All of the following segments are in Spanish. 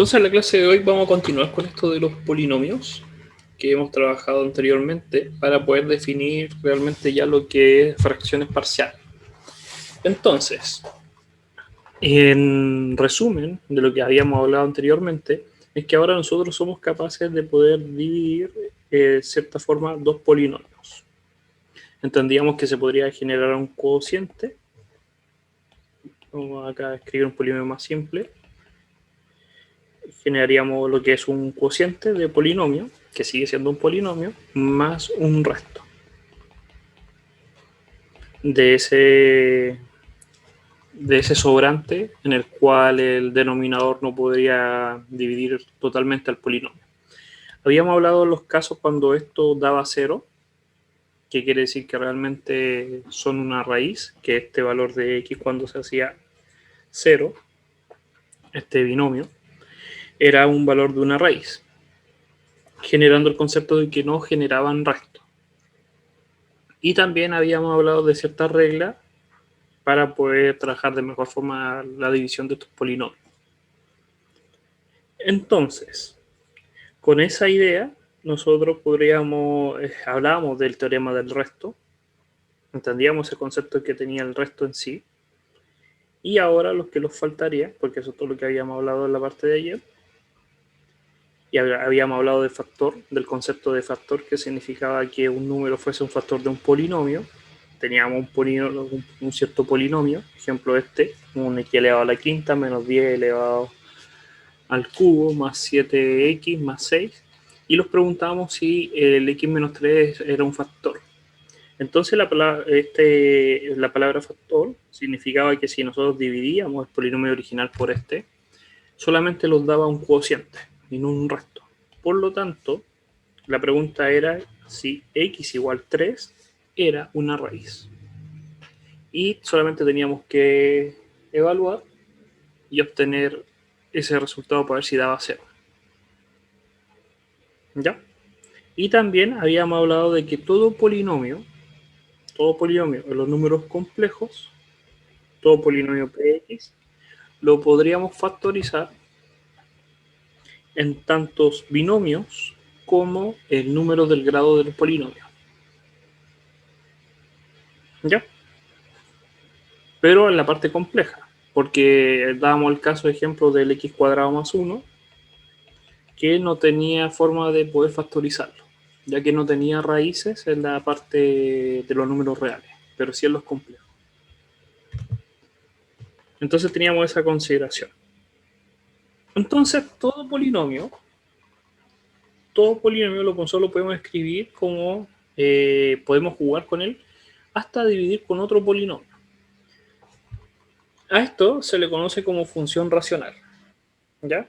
Entonces, en la clase de hoy vamos a continuar con esto de los polinomios que hemos trabajado anteriormente para poder definir realmente ya lo que es fracciones parciales. Entonces, en resumen de lo que habíamos hablado anteriormente, es que ahora nosotros somos capaces de poder dividir de cierta forma dos polinomios. Entendíamos que se podría generar un cociente. Vamos acá a escribir un polinomio más simple. Generaríamos lo que es un cociente de polinomio, que sigue siendo un polinomio, más un resto de ese sobrante en el cual el denominador no podría dividir totalmente al polinomio. Habíamos hablado de los casos cuando esto daba cero, que quiere decir que realmente son una raíz, que este valor de x cuando se hacía cero, este binomio, era un valor de una raíz, generando el concepto de que no generaban resto. Y también habíamos hablado de ciertas reglas para poder trabajar de mejor forma la división de estos polinomios. Entonces, con esa idea, nosotros hablábamos del teorema del resto, entendíamos ese concepto que tenía el resto en sí, y ahora lo que nos faltaría, porque eso es todo lo que habíamos hablado en la parte de ayer, y habíamos hablado de factor, del concepto de factor, que significaba que un número fuese un factor de un polinomio. Teníamos un cierto polinomio, ejemplo un x elevado a la quinta menos 10 elevado al cubo más 7x más 6, y nos preguntábamos si el x menos 3 era un factor. Entonces la palabra factor significaba que si nosotros dividíamos el polinomio original por solamente nos daba un cociente y no un resto. Por lo tanto, la pregunta era si x igual 3 era una raíz. Y solamente teníamos que evaluar y obtener ese resultado para ver si daba 0. ¿Ya? Y también habíamos hablado de que todo polinomio en los números complejos, todo polinomio px, lo podríamos factorizar en tantos binomios como el número del grado del polinomio. ¿Ya? Pero en la parte compleja, porque dábamos el caso de ejemplo del x cuadrado más 1, que no tenía forma de poder factorizarlo, ya que no tenía raíces en la parte de los números reales, pero sí en los complejos. Entonces teníamos esa consideración. Entonces todo polinomio solo podemos escribir como podemos jugar con él hasta dividir con otro polinomio. A esto se le conoce como función racional. ¿Ya?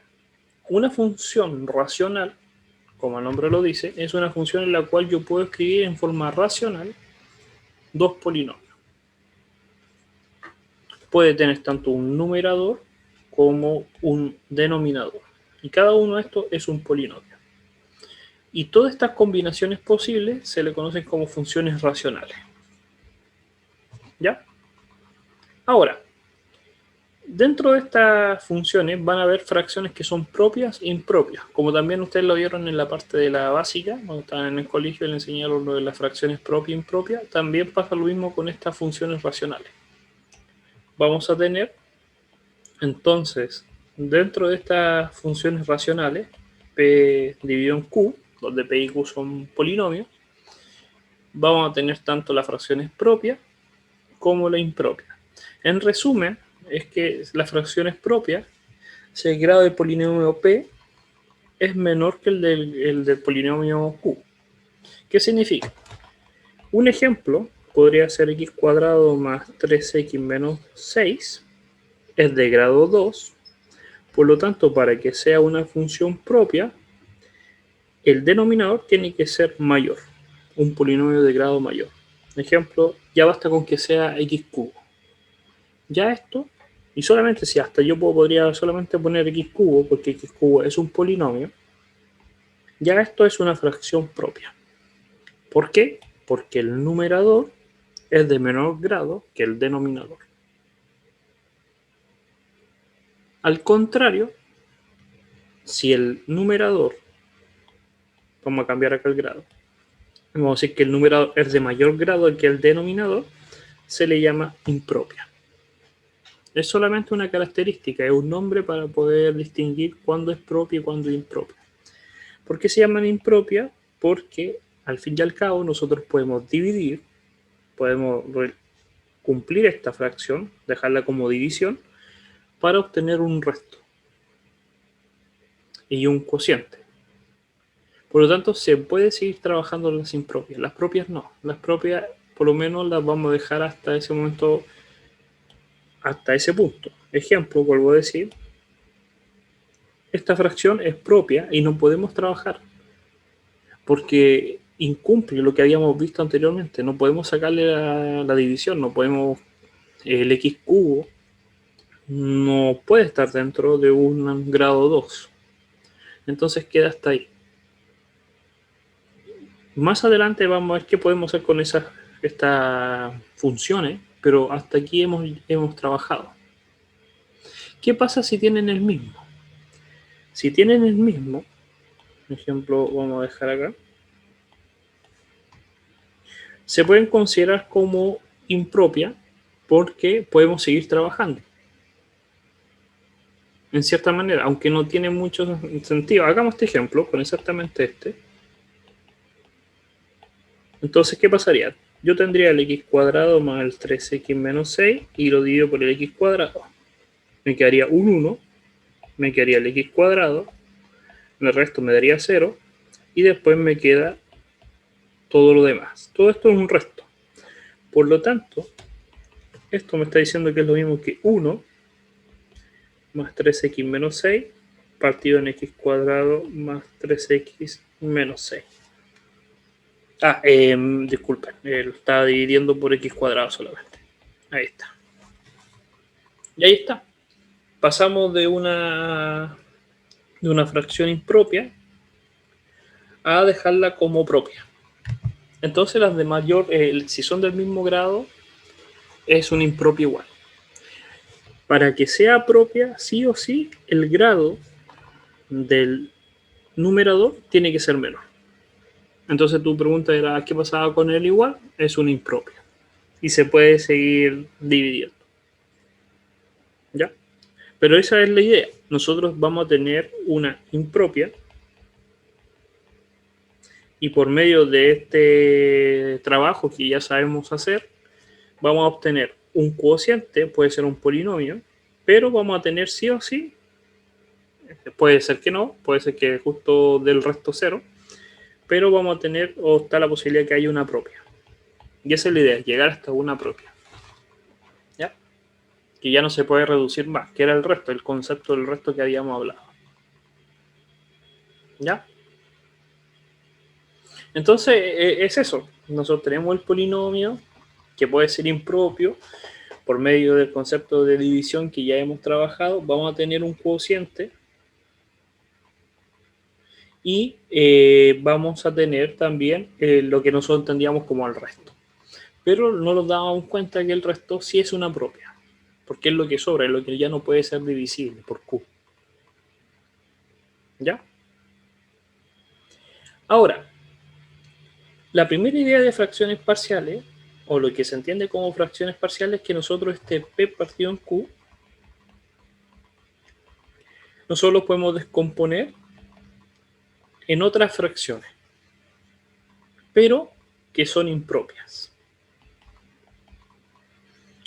Una función racional, como el nombre lo dice, es una función en la cual yo puedo escribir en forma racional dos polinomios. Puede tener tanto un numerador como un denominador. Y cada uno de estos es un polinomio. Y todas estas combinaciones posibles se le conocen como funciones racionales. ¿Ya? Ahora, dentro de estas funciones van a haber fracciones que son propias e impropias. Como también ustedes lo vieron en la parte de la básica, cuando estaban en el colegio les enseñaron lo de las fracciones propias e impropias, también pasa lo mismo con estas funciones racionales. Vamos a tener, entonces, dentro de estas funciones racionales, P dividido en Q, donde P y Q son polinomios, vamos a tener tanto las fracciones propias como la impropia. En resumen, es que las fracciones propias, si el grado del polinomio P es menor que el del polinomio Q. ¿Qué significa? Un ejemplo podría ser x cuadrado más 3x menos 6, es de grado 2, por lo tanto, para que sea una función propia, el denominador tiene que ser mayor, un polinomio de grado mayor. Ejemplo, ya basta con que sea x cubo. Ya esto, y solamente si hasta yo podría solamente poner x cubo, porque x cubo es un polinomio, ya esto es una fracción propia. ¿Por qué? Porque el numerador es de menor grado que el denominador. Al contrario, si el numerador, vamos a cambiar acá el grado, vamos a decir que el numerador es de mayor grado que el denominador, se le llama impropia. Es solamente una característica, es un nombre para poder distinguir cuándo es propia y cuándo es impropia. ¿Por qué se llaman impropia? Porque al fin y al cabo nosotros podemos dividir, podemos cumplir esta fracción, dejarla como división, para obtener un resto y un cociente. Por lo tanto, se puede seguir trabajando en las impropias. Las propias no. Las propias, por lo menos, las vamos a dejar hasta ese momento, hasta ese punto. Ejemplo, vuelvo a decir, esta fracción es propia y no podemos trabajar porque incumple lo que habíamos visto anteriormente. No podemos sacarle la división, no podemos, el x cubo no puede estar dentro de un grado 2. Entonces queda hasta ahí. Más adelante vamos a ver qué podemos hacer con estas funciones, pero hasta aquí hemos trabajado. ¿Qué pasa si tienen el mismo? Si tienen el mismo, por ejemplo, vamos a dejar acá, se pueden considerar como impropia porque podemos seguir trabajando. En cierta manera, aunque no tiene mucho sentido. Hagamos este ejemplo con exactamente este. Entonces, ¿qué pasaría? Yo tendría el x cuadrado más el 3x menos 6 y lo divido por el x cuadrado. Me quedaría un 1, me quedaría el x cuadrado, el resto me daría 0 y después me queda todo lo demás. Todo esto es un resto. Por lo tanto, esto me está diciendo que es lo mismo que 1 más 3x menos 6 partido en x cuadrado más 3x menos 6. Disculpen, lo estaba dividiendo por x cuadrado solamente. Ahí está. Y ahí está. Pasamos de una fracción impropia a dejarla como propia. Entonces las de mayor, si son del mismo grado, es una impropia igual. Para que sea propia, sí o sí, el grado del numerador tiene que ser menor. Entonces tu pregunta era, ¿qué pasaba con el igual? Es una impropia. Y se puede seguir dividiendo. ¿Ya? Pero esa es la idea. Nosotros vamos a tener una impropia y por medio de este trabajo que ya sabemos hacer, vamos a obtener un cociente, puede ser un polinomio, pero vamos a tener sí o sí, puede ser que no, puede ser que justo del resto 0, pero vamos a tener, o está la posibilidad de que haya una propia. Y esa es la idea, llegar hasta una propia. ¿Ya? Que ya no se puede reducir más, que era el resto, el concepto del resto que habíamos hablado. ¿Ya? Entonces, es eso. Nosotros tenemos el polinomio, que puede ser impropio, por medio del concepto de división que ya hemos trabajado, vamos a tener un cociente y vamos a tener también lo que nosotros entendíamos como el resto. Pero no nos dábamos cuenta que el resto sí es una propia, porque es lo que sobra, es lo que ya no puede ser divisible por Q. ¿Ya? Ahora, la primera idea de fracciones parciales, o lo que se entiende como fracciones parciales, es que nosotros este P partido en Q, nosotros lo podemos descomponer en otras fracciones, pero que son impropias.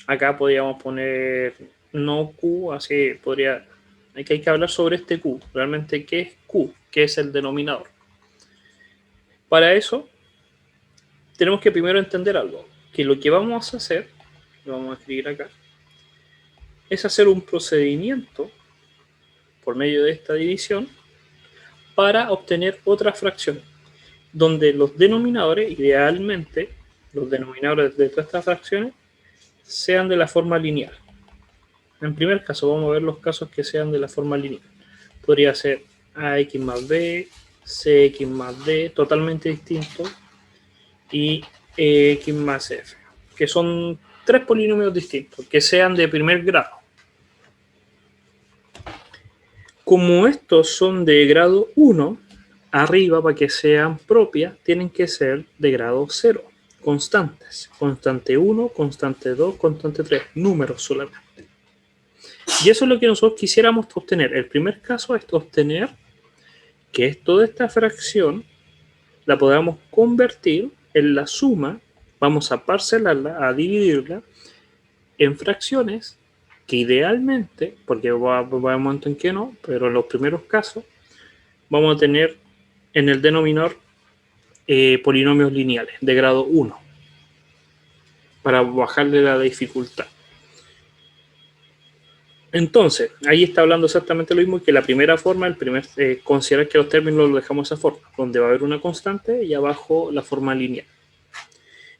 Acá podríamos poner no Q, así podría... Hay que hablar sobre este Q. Realmente, ¿qué es Q? ¿Qué es el denominador? Para eso, tenemos que primero entender algo. Que lo que vamos a hacer, lo vamos a escribir acá, es hacer un procedimiento por medio de esta división para obtener otra fracción, donde los denominadores, idealmente, los denominadores de todas estas fracciones, sean de la forma lineal. En primer caso, vamos a ver los casos que sean de la forma lineal. Podría ser AX más B, CX más D, totalmente distinto, y X más F, que son tres polinomios distintos, que sean de primer grado. Como estos son de grado 1, arriba, para que sean propias, tienen que ser de grado 0, constantes. Constante 1, constante 2, constante 3, números solamente. Y eso es lo que nosotros quisiéramos obtener. El primer caso es obtener que toda esta fracción la podamos convertir en la suma, vamos a parcelarla, a dividirla en fracciones que idealmente, porque va a haber un momento en que no, pero en los primeros casos vamos a tener en el denominador polinomios lineales de grado 1 para bajarle la dificultad. Entonces, ahí está hablando exactamente lo mismo que la primera forma, considerar que los términos los dejamos de esa forma, donde va a haber una constante y abajo la forma lineal.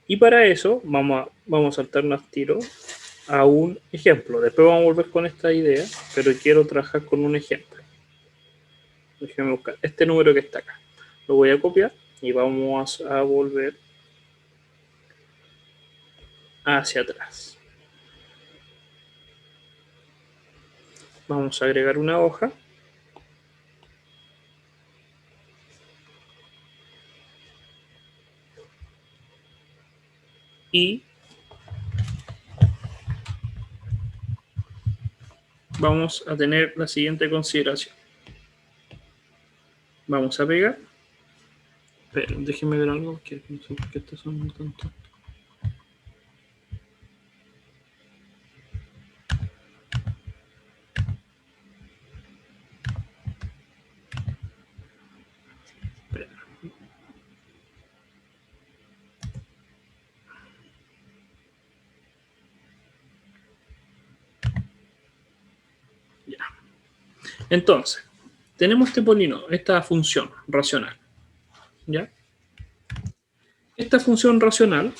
Y para eso vamos a saltarnos tiro a un ejemplo. Después vamos a volver con esta idea, pero quiero trabajar con un ejemplo. Déjenme buscar este número que está acá. Lo voy a copiar y vamos a volver hacia atrás. Vamos a agregar una hoja. Y vamos a tener la siguiente consideración. Vamos a pegar. Pero déjenme ver algo que no sé por qué está sonando tanto. Ya. Entonces, tenemos este polinomio, esta función racional. ¿Ya? Esta función racional,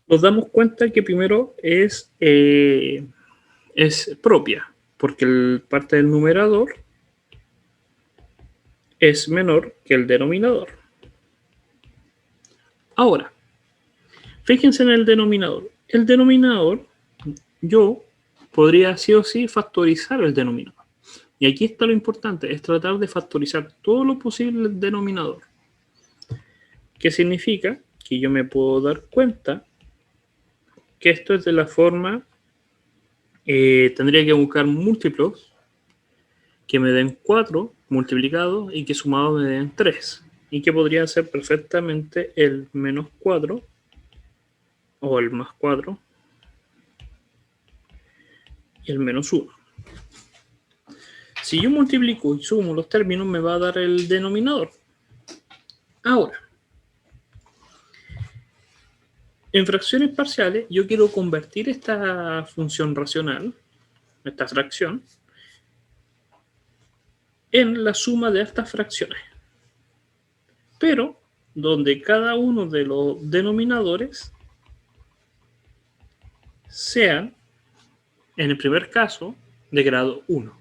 nos damos cuenta que primero es propia, porque parte del numerador es menor que el denominador. Ahora, fíjense en el denominador. El denominador, yo podría sí o sí factorizar el denominador. Y aquí está lo importante, es tratar de factorizar todo lo posible el denominador. ¿Qué significa? Que yo me puedo dar cuenta que esto es de la forma, tendría que buscar múltiplos que me den 4 multiplicados y que sumados me den 3. Y que podría ser perfectamente el menos 4 o el más 4 y el menos 1. Si yo multiplico y sumo los términos, me va a dar el denominador. Ahora, en fracciones parciales, yo quiero convertir esta función racional, esta fracción, en la suma de estas fracciones. Pero donde cada uno de los denominadores sean, en el primer caso, de grado 1.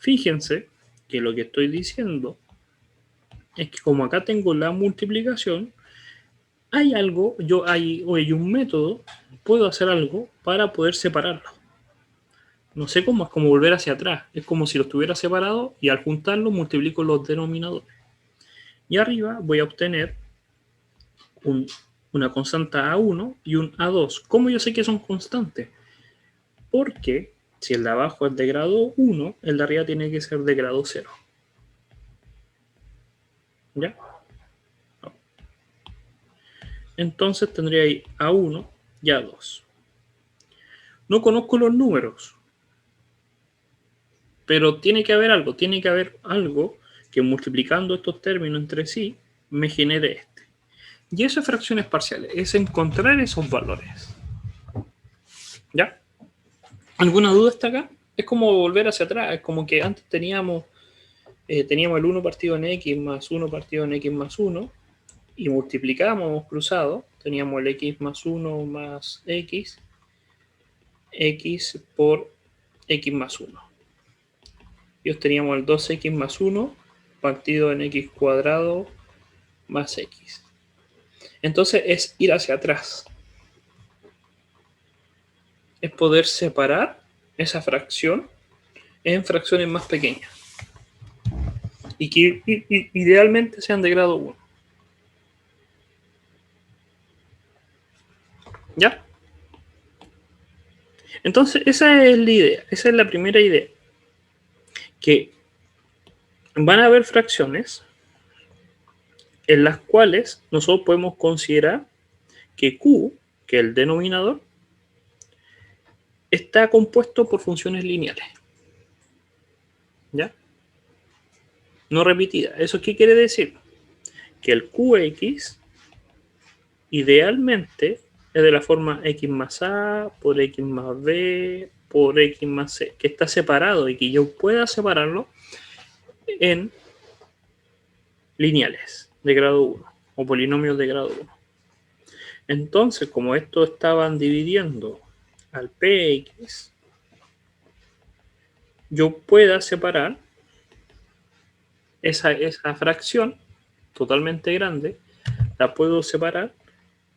Fíjense que lo que estoy diciendo es que como acá tengo la multiplicación, hay algo, hay un método, puedo hacer algo para poder separarlo. No sé cómo, es como volver hacia atrás. Es como si lo estuviera separado y al juntarlo multiplico los denominadores. Y arriba voy a obtener una constante A1 y un A2. ¿Cómo yo sé que son constantes? Porque si el de abajo es de grado 1, el de arriba tiene que ser de grado 0. ¿Ya? Entonces tendría ahí A1 y A2. No conozco los números, pero tiene que haber algo que multiplicando estos términos entre sí me genere este. Y eso es fracciones parciales, es encontrar esos valores. ¿Ya? ¿Alguna duda hasta acá? Es como volver hacia atrás, es como que antes teníamos el 1 partido en x más 1 partido en x más 1 y multiplicábamos cruzado, teníamos el x más 1 más x por x más 1. Y obteníamos el 2x más 1 partido en x cuadrado más x. Entonces es ir hacia atrás. Es poder separar esa fracción en fracciones más pequeñas. Y que idealmente sean de grado 1. ¿Ya? Entonces, esa es la idea. Esa es la primera idea. Que van a haber fracciones en las cuales nosotros podemos considerar que Q, que es el denominador, está compuesto por funciones lineales. ¿Ya? No repetidas. ¿Eso qué quiere decir? Que el Qx idealmente es de la forma x más a por x más b por x más c, que está separado y que yo pueda separarlo en lineales de grado 1 o polinomios de grado 1. Entonces, como esto estaban dividiendo al px, yo pueda separar esa fracción totalmente grande, la puedo separar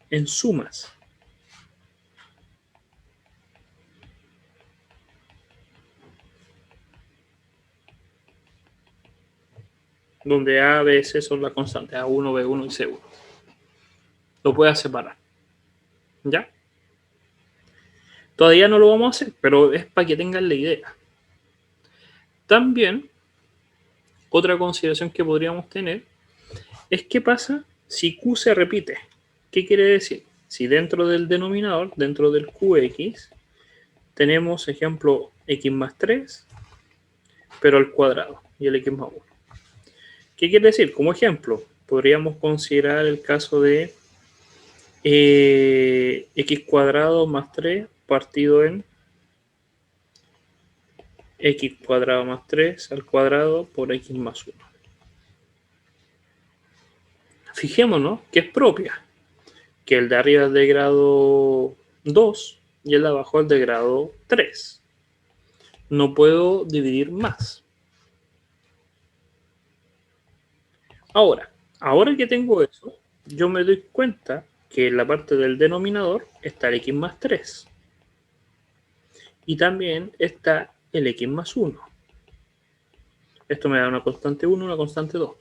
en sumas. Donde A, B, C son las constantes, A1, B1 y C1. Lo puedes separar. ¿Ya? Todavía no lo vamos a hacer, pero es para que tengan la idea. También, otra consideración que podríamos tener es qué pasa si Q se repite. ¿Qué quiere decir? Si dentro del denominador, dentro del Qx, tenemos, ejemplo, x más 3, pero al cuadrado, y el x más 1. ¿Qué quiere decir? Como ejemplo, podríamos considerar el caso de x cuadrado más 3 partido en x cuadrado más 3 al cuadrado por x más 1. Fijémonos que es propia, que el de arriba es de grado 2 y el de abajo es de grado 3. No puedo dividir más. Ahora que tengo eso, yo me doy cuenta que en la parte del denominador está el x más 3. Y también está el x más 1. Esto me da una constante 1, una constante 2.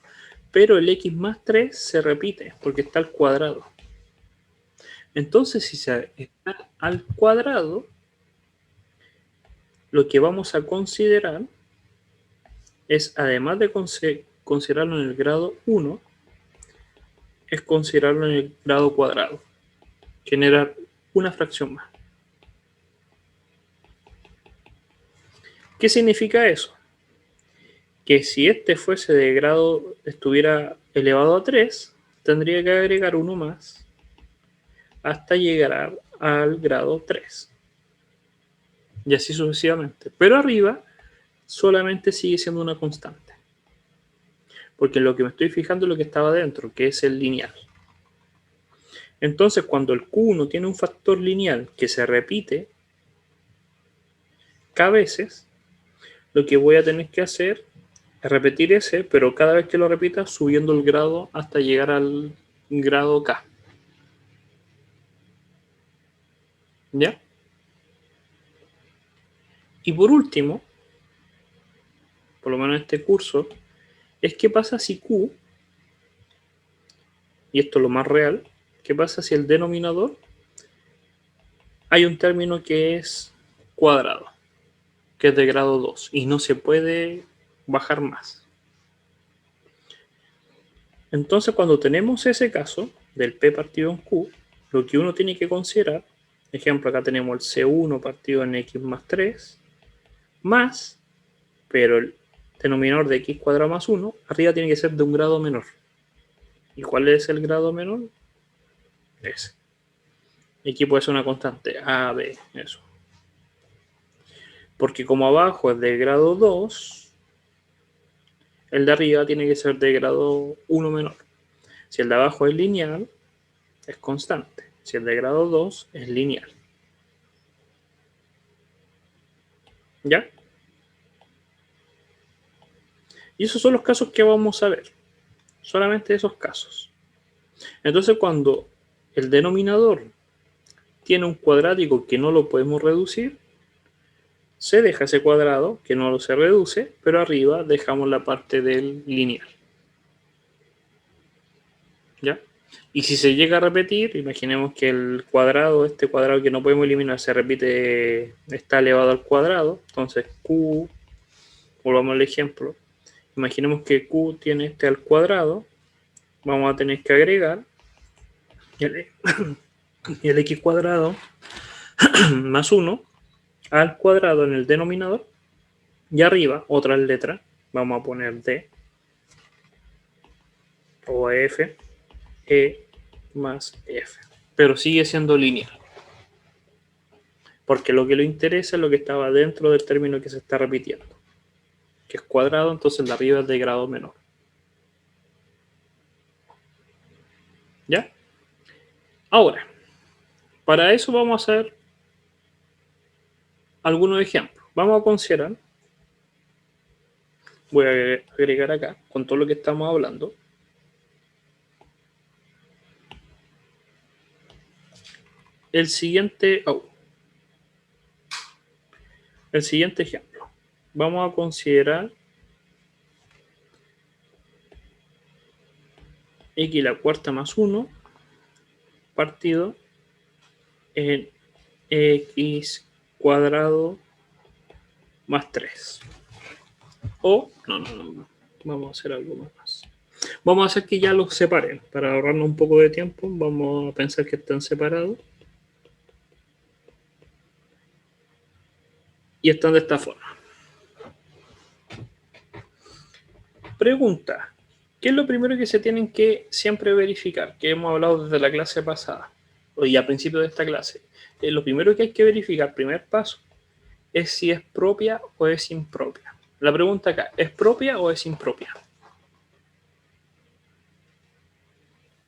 Pero el x más 3 se repite porque está al cuadrado. Entonces, si se está al cuadrado, lo que vamos a considerar es, además de considerarlo en el grado 1, es considerarlo en el grado cuadrado. Generar una fracción más. ¿Qué significa eso? Que si este fuese de grado, estuviera elevado a 3, tendría que agregar uno más hasta llegar al grado 3. Y así sucesivamente. Pero arriba solamente sigue siendo una constante. Porque lo que me estoy fijando es lo que estaba dentro, que es el lineal. Entonces, cuando el Q1 tiene un factor lineal que se repite cada veces, lo que voy a tener que hacer es repetir ese, pero cada vez que lo repita, subiendo el grado hasta llegar al grado K. ¿Ya? Y por último, por lo menos en este curso, es qué pasa si Q, y esto es lo más real, qué pasa si el denominador hay un término que es cuadrado, que es de grado 2, y no se puede bajar más. Entonces, cuando tenemos ese caso del P partido en Q, lo que uno tiene que considerar, ejemplo, acá tenemos el C1 partido en X más 3, más, pero el denominador de X cuadrado más 1, arriba tiene que ser de un grado menor. ¿Y cuál es el grado menor? Ese. Y aquí puede ser una constante, A, B, eso. Porque como abajo es de grado 2, el de arriba tiene que ser de grado 1 menor. Si el de abajo es lineal, es constante. Si el de grado 2 es lineal. ¿Ya? Y esos son los casos que vamos a ver. Solamente esos casos. Entonces, cuando el denominador tiene un cuadrático que no lo podemos reducir, se deja ese cuadrado, que no se reduce, pero arriba dejamos la parte del lineal. ¿Ya? Y si se llega a repetir, imaginemos que el cuadrado, este cuadrado que no podemos eliminar, se repite, está elevado al cuadrado, entonces Q, volvamos al ejemplo, imaginemos que Q tiene este al cuadrado, vamos a tener que agregar el X cuadrado más 1 al cuadrado en el denominador, y arriba otras letras, vamos a poner D o F, E más F, pero sigue siendo lineal, porque lo que le interesa es lo que estaba dentro del término que se está repitiendo, que es cuadrado, entonces el de arriba es de grado menor. ¿Ya? Ahora, para eso vamos a hacer algunos ejemplos. Vamos a considerar, voy a agregar acá, con todo lo que estamos hablando, el siguiente ejemplo. Vamos a considerar x a la cuarta más 1 partido en x cuadrado más 3. O, no, vamos a hacer algo más. Vamos a hacer que ya los separen. Para ahorrarnos un poco de tiempo, vamos a pensar que están separados. Y están de esta forma. Pregunta. ¿Qué es lo primero que se tienen que siempre verificar? Que hemos hablado desde la clase pasada, y a principio de esta clase. Lo primero que hay que verificar, primer paso, es si es propia o es impropia. La pregunta acá, ¿es propia o es impropia?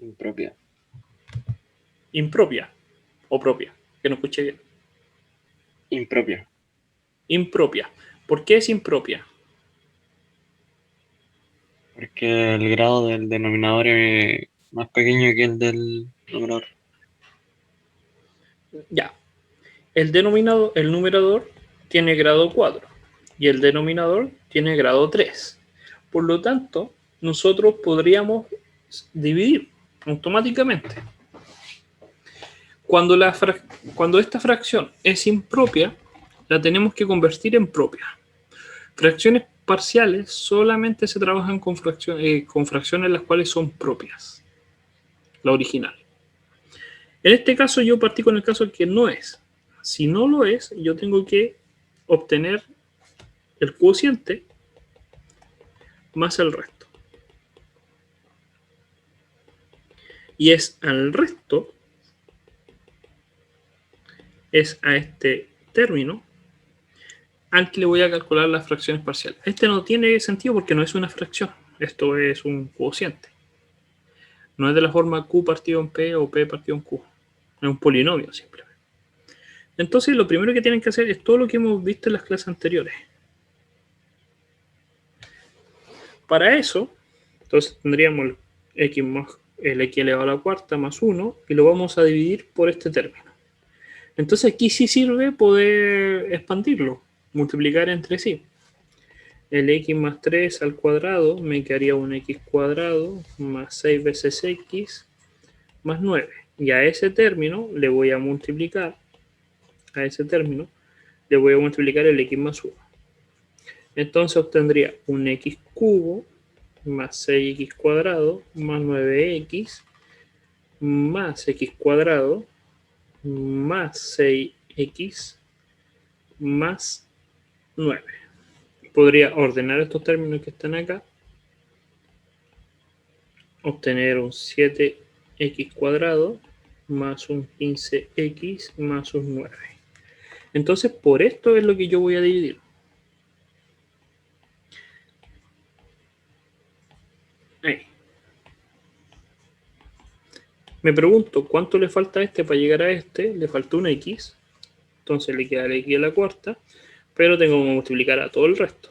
Impropia. Impropia o propia, que no escuché bien. Impropia. Impropia. ¿Por qué es impropia? Porque el grado del denominador es más pequeño que el del numerador. Ya. El numerador tiene grado 4 y el denominador tiene grado 3. Por lo tanto, nosotros podríamos dividir automáticamente. Cuando esta fracción es impropia, la tenemos que convertir en propia. Fracciones parciales solamente se trabajan con fracciones las cuales son propias, la original. En este caso yo partí con el caso que no es. Si no lo es, yo tengo que obtener el cociente más el resto. Y es al resto, es a este término, al que le voy a calcular las fracciones parciales. Este no tiene sentido porque no es una fracción, esto es un cociente. No es de la forma Q partido en P o P partido en Q. Es un polinomio simplemente. Entonces lo primero que tienen que hacer es todo lo que hemos visto en las clases anteriores. Para eso, entonces tendríamos el x elevado a la cuarta más 1 y lo vamos a dividir por este término. Entonces aquí sí sirve poder expandirlo, multiplicar entre sí. El x más 3 al cuadrado me quedaría un x cuadrado más 6 veces x más 9. Y a ese término le voy a multiplicar, el x más 1. Entonces obtendría un x cubo más 6x cuadrado más 9x más x cuadrado más 6x más 9. Podría ordenar estos términos que están acá, obtener un 7x cuadrado más un 15x más un 9. Entonces por esto es lo que yo voy a dividir. Ahí. Me pregunto cuánto le falta a este para llegar a este. Le falta un x, entonces le queda el x a la cuarta, pero tengo que multiplicar a todo el resto.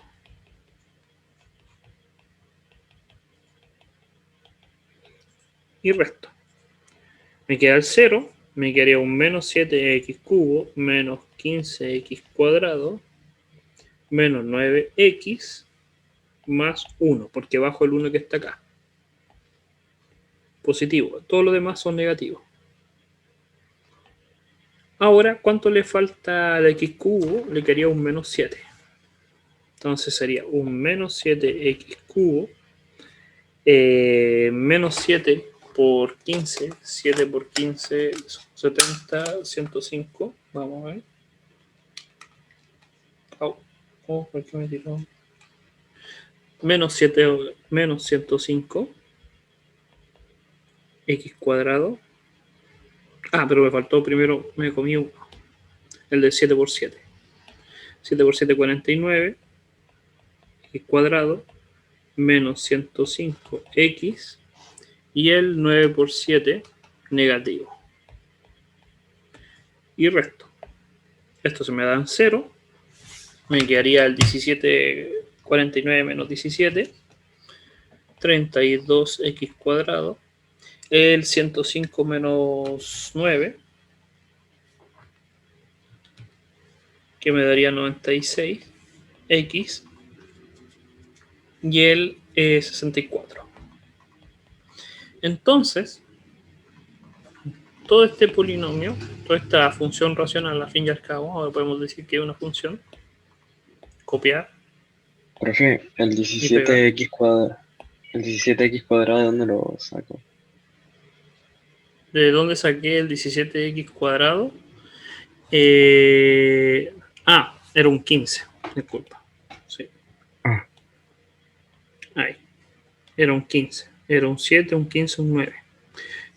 Y resto. Me queda el 0, me quedaría un menos 7x cubo menos 15x cuadrado menos 9x más 1, porque bajo el 1 que está acá. Positivo. Todos los demás son negativos. Ahora, ¿cuánto le falta al x cubo? Le quedaría un menos 7. Entonces sería un menos 7x cubo. Menos 7 por 15. 7 por 15, 70, 105. Vamos a ver. ¿Por qué me tiró? Menos 7, menos 105. X cuadrado. Ah, pero me faltó primero, me comí uno. El de 7 por 7. 7 por 7, 49. X cuadrado. Menos 105x. Y el 9 por 7 negativo. Y resto. Esto se me da en 0. Me quedaría el 17, 49 menos 17. 32x cuadrado. El 105 menos 9. Que me daría 96x. Y el 64. Entonces, todo este polinomio, toda esta función racional, al fin y al cabo, ahora podemos decir que es una función, copiar. Profe, el 17x cuadrado, ¿de dónde lo saco? ¿De dónde saqué el 17x cuadrado? Era un 15, disculpa. Sí. Ahí. Era un 15. Era un 7, un 15, un 9.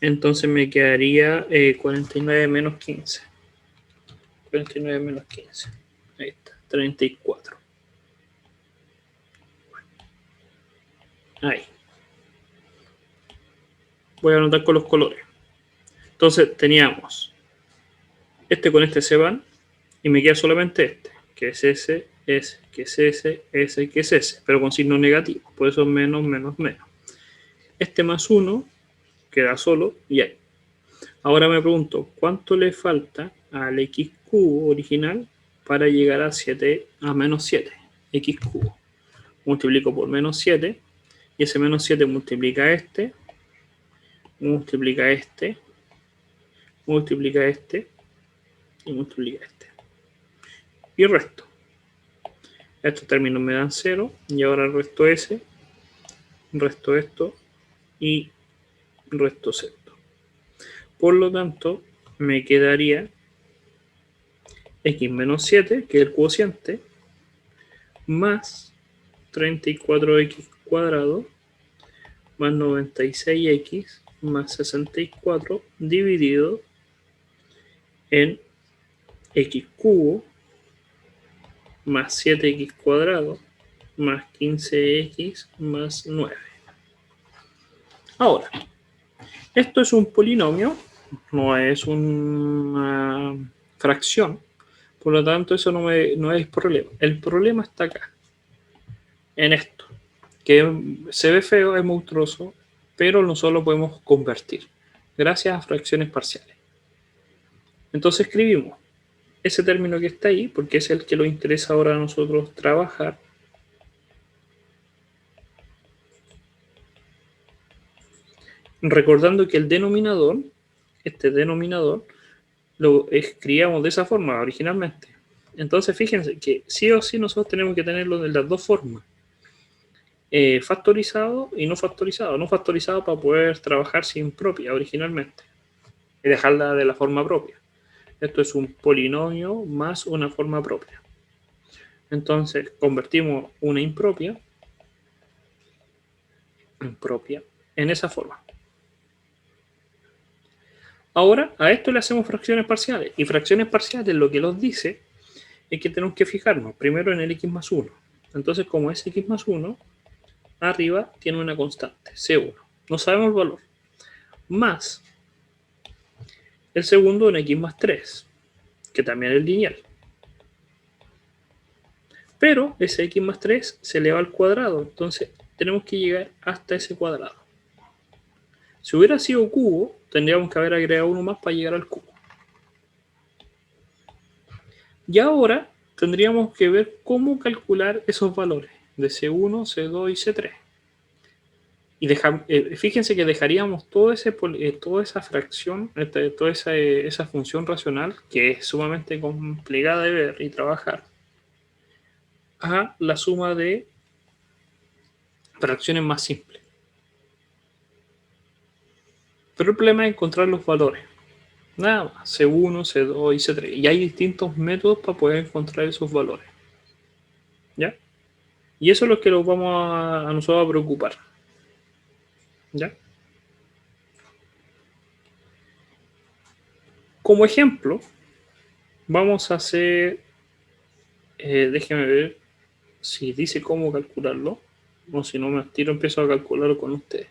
Entonces me quedaría 49 menos 15. 49 menos 15. Ahí está. 34. Ahí. Voy a anotar con los colores. Entonces teníamos este con este se van y me queda solamente este, que es ese, que es ese, que es ese, pero con signo negativo. Por eso menos, menos, menos. Este más 1 queda solo y ahí. Ahora me pregunto, ¿cuánto le falta al x cubo original para llegar a menos 7? X cubo. Multiplico por menos 7 y ese menos 7 multiplica este, multiplica este, multiplica este y multiplica este. Y resto. Estos términos me dan 0 y ahora resto ese, resto esto y resto esto. Por lo tanto, me quedaría x menos 7, que es el cociente, más 34x cuadrado, más 96x, más 64, dividido en x cubo, más 7x cuadrado, más 15x, más 9. Ahora, esto es un polinomio, no es una fracción, por lo tanto eso no es problema. El problema está acá, en esto, que se ve feo, es monstruoso, pero nosotros lo podemos convertir, gracias a fracciones parciales. Entonces escribimos ese término que está ahí, porque es el que nos interesa ahora a nosotros trabajar. Recordando que el denominador, este denominador, lo escribíamos de esa forma originalmente. Entonces fíjense que sí o sí nosotros tenemos que tenerlo de las dos formas. Factorizado y no factorizado. No factorizado para poder trabajar sin propia originalmente y dejarla de la forma propia. Esto es un polinomio más una forma propia. Entonces convertimos una impropia en esa forma. Ahora a esto le hacemos fracciones parciales. Y fracciones parciales lo que nos dice es que tenemos que fijarnos primero en el x más 1. Entonces como es x más 1, arriba tiene una constante, C1. No sabemos el valor. Más el segundo en x más 3, que también es lineal. Pero ese x más 3 se eleva al cuadrado, entonces tenemos que llegar hasta ese cuadrado. Si hubiera sido cubo, tendríamos que haber agregado uno más para llegar al cubo. Y ahora tendríamos que ver cómo calcular esos valores de C1, C2 y C3. Y fíjense que dejaríamos toda esa fracción, toda esa función racional, que es sumamente complicada de ver y trabajar, a la suma de fracciones más simples. Pero el problema es encontrar los valores. Nada más, C1, C2 y C3. Y hay distintos métodos para poder encontrar esos valores. ¿Ya? Y eso es lo que nos vamos a nosotros a preocupar. ¿Ya? Como ejemplo, vamos a hacer, déjenme ver si dice cómo calcularlo, o si no me tiro empiezo a calcularlo con ustedes.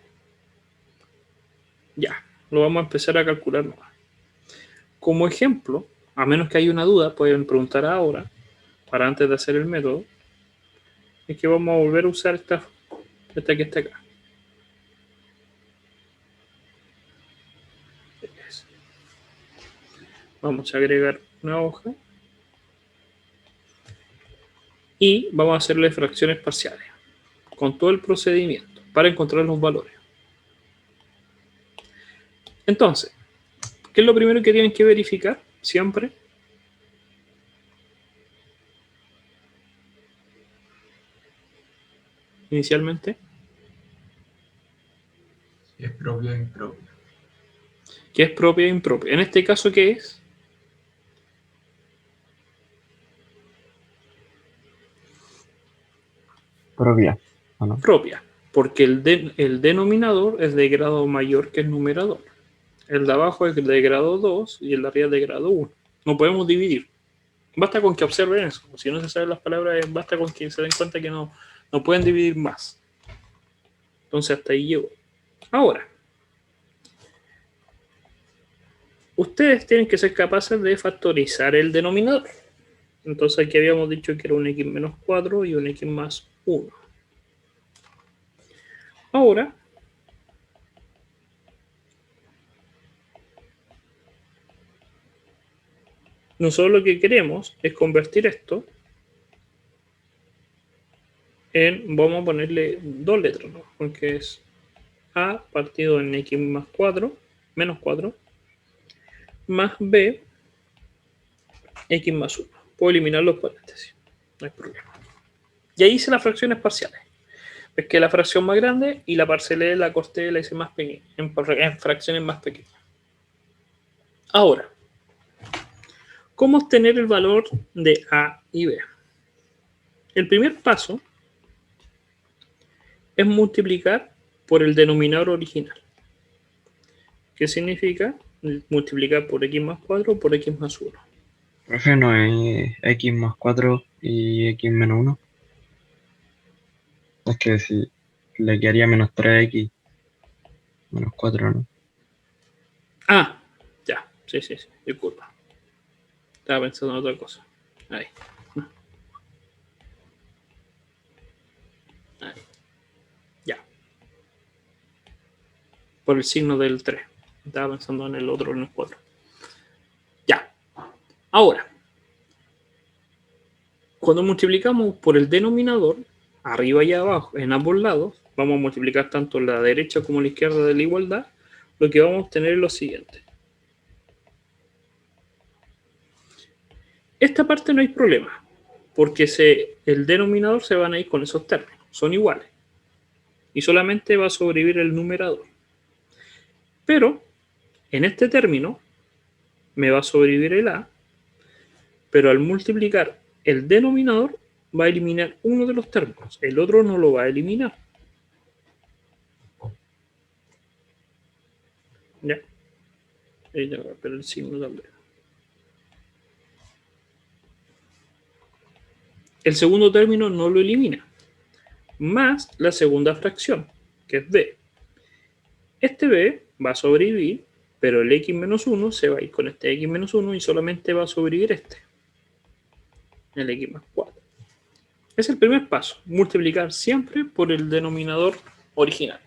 Ya, lo vamos a empezar a calcular nomás. Como ejemplo, a menos que haya una duda, pueden preguntar ahora, para antes de hacer el método, es que vamos a volver a usar esta que está acá. Vamos a agregar una hoja y vamos a hacerle fracciones parciales con todo el procedimiento para encontrar los valores. Entonces, ¿qué es lo primero que tienen que verificar siempre? Inicialmente, Si es propio o impropio. ¿qué es propia e impropia? En este caso, ¿qué es? Propia, ¿o no? Propia, porque el denominador es de grado mayor que el numerador. El de abajo es de grado 2 y el de arriba es de grado 1. No podemos dividir. Basta con que observen eso. Si no se saben las palabras, basta con que se den cuenta que no pueden dividir más. Entonces hasta ahí llego. Ahora, ustedes tienen que ser capaces de factorizar el denominador. Entonces aquí habíamos dicho que era un x menos 4 y un x más 1. Ahora, nosotros lo que queremos es convertir esto en, vamos a ponerle dos letras, ¿no? Porque es a partido en x más 4, menos 4, más b, x más 1. Puedo eliminar los paréntesis, no hay problema. Y ahí hice las fracciones parciales. Es que la fracción más grande y la parcelé, la corté, la hice más pequeña, en fracciones más pequeñas. Ahora, ¿cómo obtener el valor de a y b? El primer paso es multiplicar por el denominador original. ¿Qué significa? Multiplicar por x más 4 por x más 1. Profe, ¿no es x más 4 y x menos 1? Es que si le quedaría menos 3x menos 4, ¿no? Ah, ya, sí, disculpa. Estaba pensando en otra cosa. Ahí. Ya. Por el signo del 3. Estaba pensando en el otro, en el 4. Ya. Ahora, cuando multiplicamos por el denominador, arriba y abajo, en ambos lados, vamos a multiplicar tanto la derecha como la izquierda de la igualdad, lo que vamos a obtener es lo siguiente. Esta parte no hay problema, porque el denominador se van a ir con esos términos, son iguales. Y solamente va a sobrevivir el numerador. Pero, en este término, me va a sobrevivir el a, pero al multiplicar el denominador, va a eliminar uno de los términos, el otro no lo va a eliminar. Ya. Pero el signo también. El segundo término no lo elimina, más la segunda fracción, que es b. Este b va a sobrevivir, pero el x menos 1 se va a ir con este x menos 1 y solamente va a sobrevivir este, el x más 4. Es el primer paso, multiplicar siempre por el denominador original.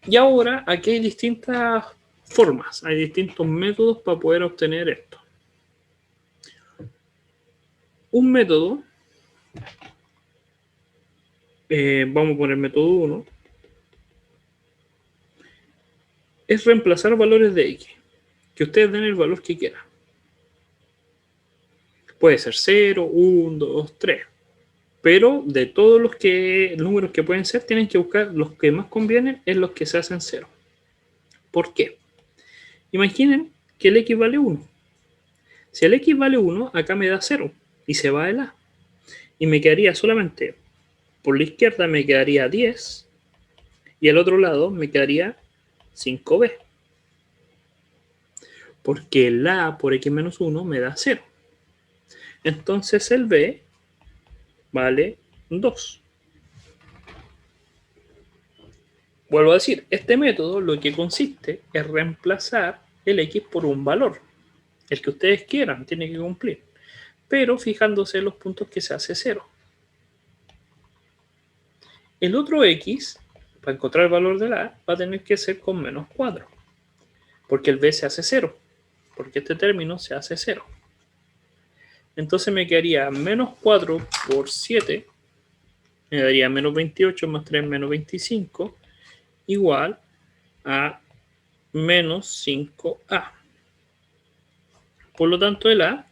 Y ahora aquí hay distintas formas, hay distintos métodos para poder obtener esto. un método, vamos a poner método 1, es reemplazar valores de x, que ustedes den el valor que quieran. Puede ser 0, 1, 2, 3. Pero de todos los números que pueden ser, tienen que buscar los que más convienen en los que se hacen 0. ¿Por qué? Imaginen que el x vale 1. Si el x vale 1, acá me da 0 y se va el a. Y me quedaría solamente, por la izquierda me quedaría 10 y al otro lado me quedaría 5b. Porque el a por x menos 1 me da 0. Entonces el b vale 2. Vuelvo a decir, este método lo que consiste es reemplazar el x por un valor, el que ustedes quieran, tiene que cumplir, pero fijándose en los puntos que se hace 0. El otro x, para encontrar el valor de la a, va a tener que ser con menos 4, porque el b se hace 0, porque este término se hace 0. Entonces me quedaría menos 4 por 7, me daría menos 28 más 3 menos 25, igual a menos 5a. Por lo tanto, el a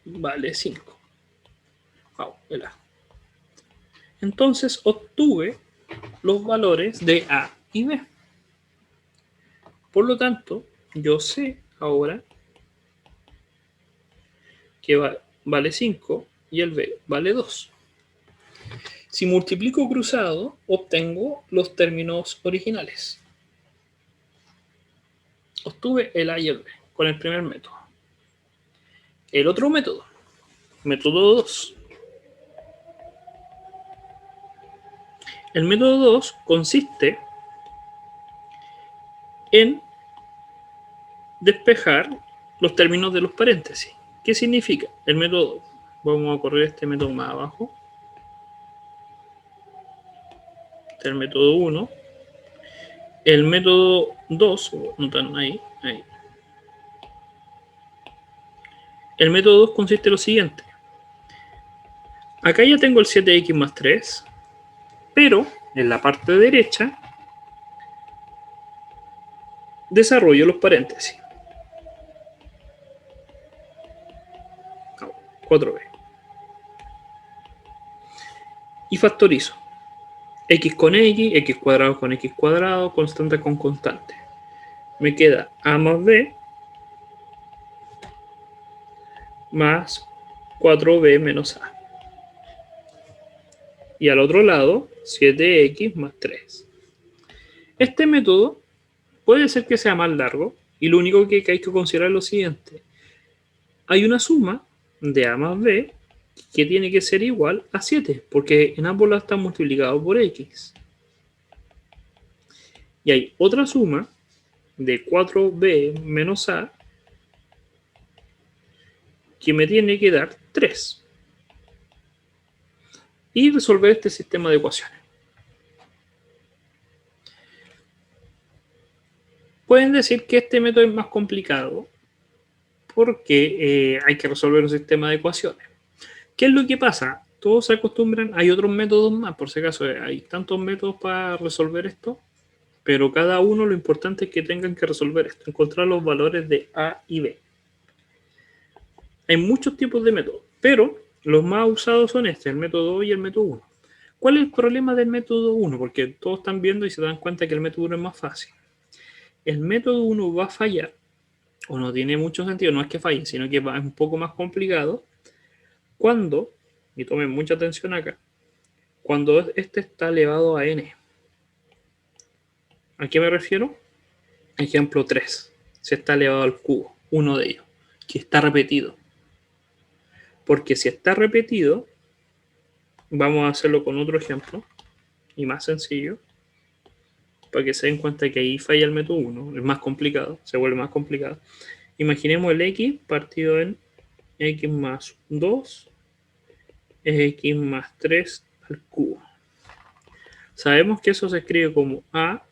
vale 5. Wow, el a. Entonces obtuve los valores de a y b. Por lo tanto, yo sé ahora que vale 5 y el b vale 2. Si multiplico cruzado, obtengo los términos originales. Obtuve el a y el b con el primer método. El otro método, método 2. El método 2 consiste en despejar los términos de los paréntesis. ¿Qué significa? El método 2. Vamos a correr este método más abajo. Este es el método 1. El método 2, notan ahí. El método 2 consiste en lo siguiente. Acá ya tengo el 7x más 3, pero en la parte derecha desarrollo los paréntesis. 4b. Y factorizo. X con x cuadrado con x cuadrado, constante con constante. Me queda a más b más 4b menos a. Y al otro lado, 7x más 3. Este método puede ser que sea más largo y lo único que hay que considerar es lo siguiente. Hay una suma de a más b que tiene que ser igual a 7, porque en ambos lados está multiplicado por x. Y hay otra suma de 4b menos a que me tiene que dar 3. Y resolver este sistema de ecuaciones. Pueden decir que este método es más complicado porque hay que resolver un sistema de ecuaciones. ¿Qué es lo que pasa? Todos se acostumbran, hay otros métodos más, por si acaso hay tantos métodos para resolver esto, pero cada uno lo importante es que tengan que resolver esto, encontrar los valores de a y b. Hay muchos tipos de métodos, pero los más usados son el método 2 y el método 1. ¿Cuál es el problema del método 1? Porque todos están viendo y se dan cuenta que el método 1 es más fácil. El método 1 va a fallar, o no tiene mucho sentido, no es que falle, sino que es un poco más complicado, cuando, y tomen mucha atención acá, cuando este está elevado a n. ¿A qué me refiero? Ejemplo 3. Se está elevado al cubo, uno de ellos, que está repetido. Porque si está repetido, vamos a hacerlo con otro ejemplo, y más sencillo, para que se den cuenta que ahí falla el método 1, es más complicado, se vuelve más complicado. Imaginemos el x partido en x más 2, x más 3 al cubo. Sabemos que eso se escribe como a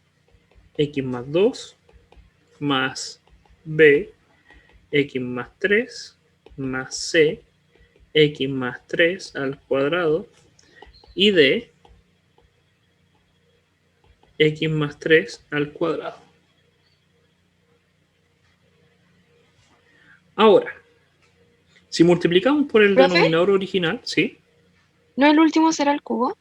x más 2 más b x más 3 más c x más 3 al cuadrado y de x más 3 al cuadrado. Ahora, si multiplicamos por el ¿Profe? denominador original, ¿sí? ¿No el último será el cubo?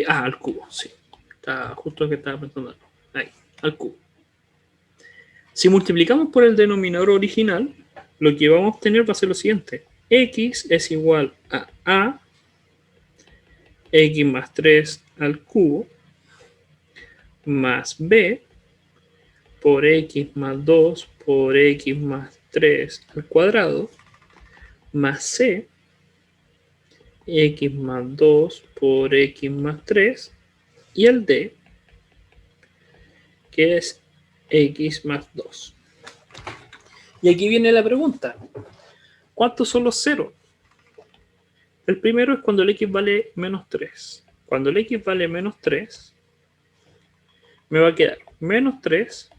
Al cubo, sí. Está justo lo que estaba pensando. Ahí, al cubo. Si multiplicamos por el denominador original, lo que vamos a obtener va a ser lo siguiente. X es igual a x más 3 al cubo más b por x más 2 por x más 3 al cuadrado más c x más 2 por x más 3 y el d que es x más 2. Y aquí viene la pregunta. ¿Cuántos son los ceros? El primero es cuando el x vale menos 3. Cuando el x vale menos 3, me va a quedar menos 3,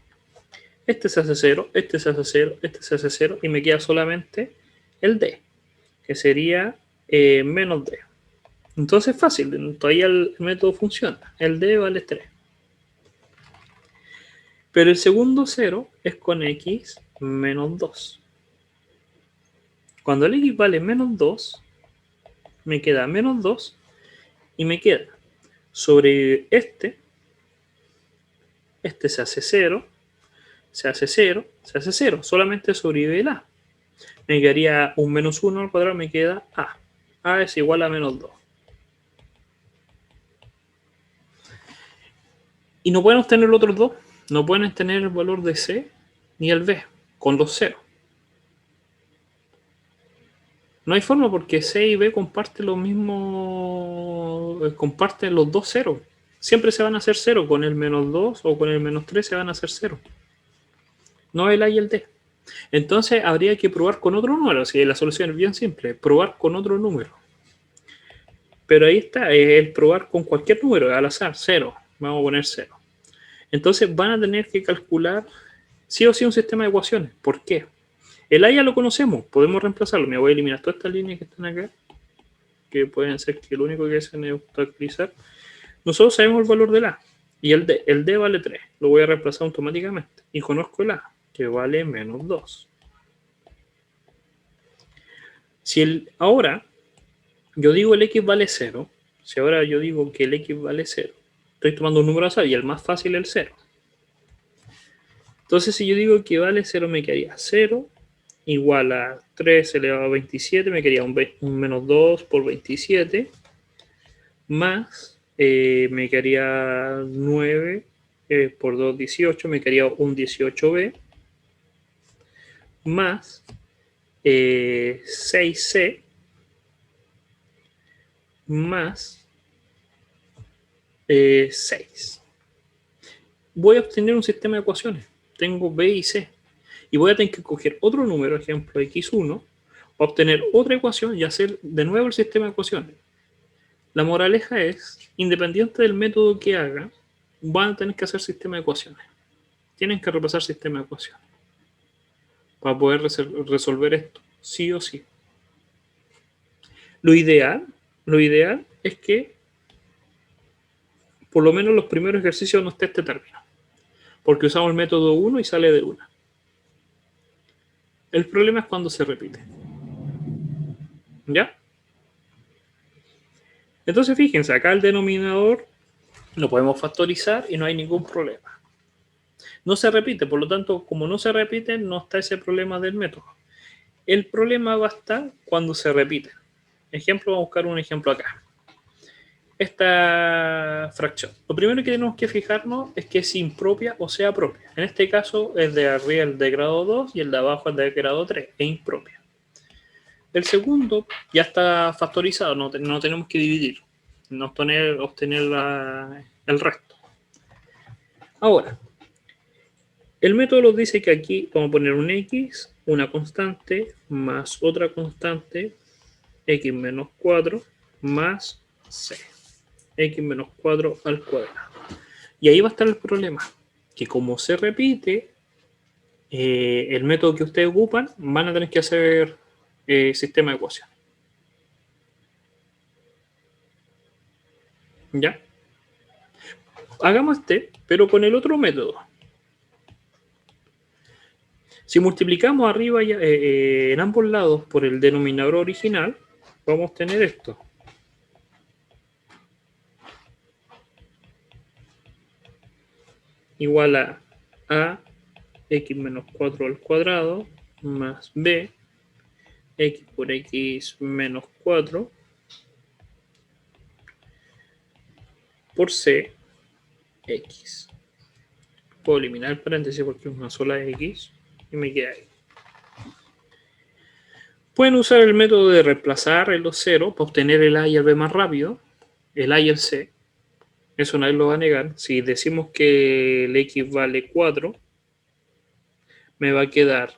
este se hace 0, este se hace 0, este se hace 0, y me queda solamente el d, que sería menos d. Entonces es fácil, todavía el método funciona. El d vale 3. Pero el segundo 0 es con x menos 2. Cuando el x vale menos 2, me queda menos 2 y me queda sobre este se hace 0, se hace 0, se hace 0. Solamente sobrevive el a. Me quedaría un menos 1 al cuadrado, me queda a. A es igual a menos 2. Y no pueden obtener los otros dos. No pueden tener el valor de c ni el b con los ceros. No hay forma porque c y b comparten los mismos, comparten los dos ceros. Siempre se van a hacer 0. Con el menos 2 o con el menos 3 se van a hacer 0. No el a y el d. Entonces habría que probar con otro número. Si la solución es bien simple, probar con otro número. Pero ahí está, el probar con cualquier número, al azar, 0. Vamos a poner 0. Entonces van a tener que calcular sí o sí un sistema de ecuaciones. ¿Por qué? El a ya lo conocemos, podemos reemplazarlo. Me voy a eliminar todas estas líneas que están acá, que pueden ser que lo único que hacen es utilizar. Nosotros sabemos el valor del a, y el d vale 3. Lo voy a reemplazar automáticamente. Y conozco el a, que vale menos 2. Si ahora yo digo el x vale 0, si ahora yo digo que el x vale 0, estoy tomando un número al azar y el más fácil es el 0. Entonces si yo digo que vale 0, me quedaría 0 igual a 3 elevado a 27, me quedaría un menos 2 por 27, más me quedaría 9 por 2, 18, me quedaría un 18b, más 6c, más 6. Voy a obtener un sistema de ecuaciones. Tengo b y c. Y voy a tener que coger otro número, ejemplo x1, obtener otra ecuación y hacer de nuevo el sistema de ecuaciones. La moraleja es, independiente del método que haga, van a tener que hacer sistema de ecuaciones. Tienen que repasar sistema de ecuaciones para poder resolver esto, sí o sí. Lo ideal es que por lo menos los primeros ejercicios no esté este término, porque usamos el método 1 y sale de 1. El problema es cuando se repite. ¿Ya? Entonces fíjense, acá el denominador lo podemos factorizar y no hay ningún problema. No se repite, por lo tanto, como no se repite, no está ese problema del método. El problema va a estar cuando se repite. Ejemplo, vamos a buscar un ejemplo acá. Esta fracción. Lo primero que tenemos que fijarnos es que es impropia o sea propia. En este caso, el de arriba es de grado 2 y el de abajo es de grado 3. Es impropia. El segundo ya está factorizado, no tenemos que dividir. No obtener el resto. Ahora, el método nos dice que aquí vamos a poner un x, una constante, más otra constante, x menos 4, más c. X menos 4 al cuadrado. Y ahí va a estar el problema, que como se repite, el método que ustedes ocupan, van a tener que hacer sistema de ecuaciones. ¿Ya? Hagamos pero con el otro método. Si multiplicamos arriba en ambos lados por el denominador original, vamos a tener esto. Igual a x menos 4 al cuadrado más b, x por x menos 4 por c, x. Puedo eliminar el paréntesis porque es una sola x y me queda ahí. Pueden usar el método de reemplazar en los ceros para obtener el a y el b más rápido, el a y el c. Eso nadie lo va a negar. Si decimos que el x vale 4, me va a quedar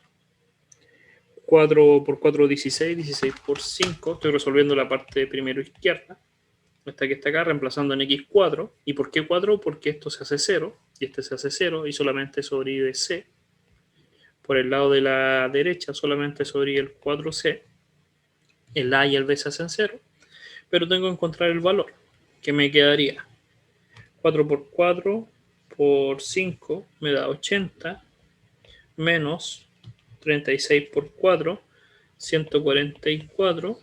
4 por 4, 16, 16 por 5. Estoy resolviendo la parte primero izquierda. Esta que está acá, reemplazando en x4. ¿Y por qué 4? Porque esto se hace 0, y este se hace 0, y solamente sobrevive c. Por el lado de la derecha solamente sobrevive el 4c. El a y el b se hacen 0. Pero tengo que encontrar el valor, que me quedaría 4 por 4 por 5 me da 80, menos 36 por 4, 144,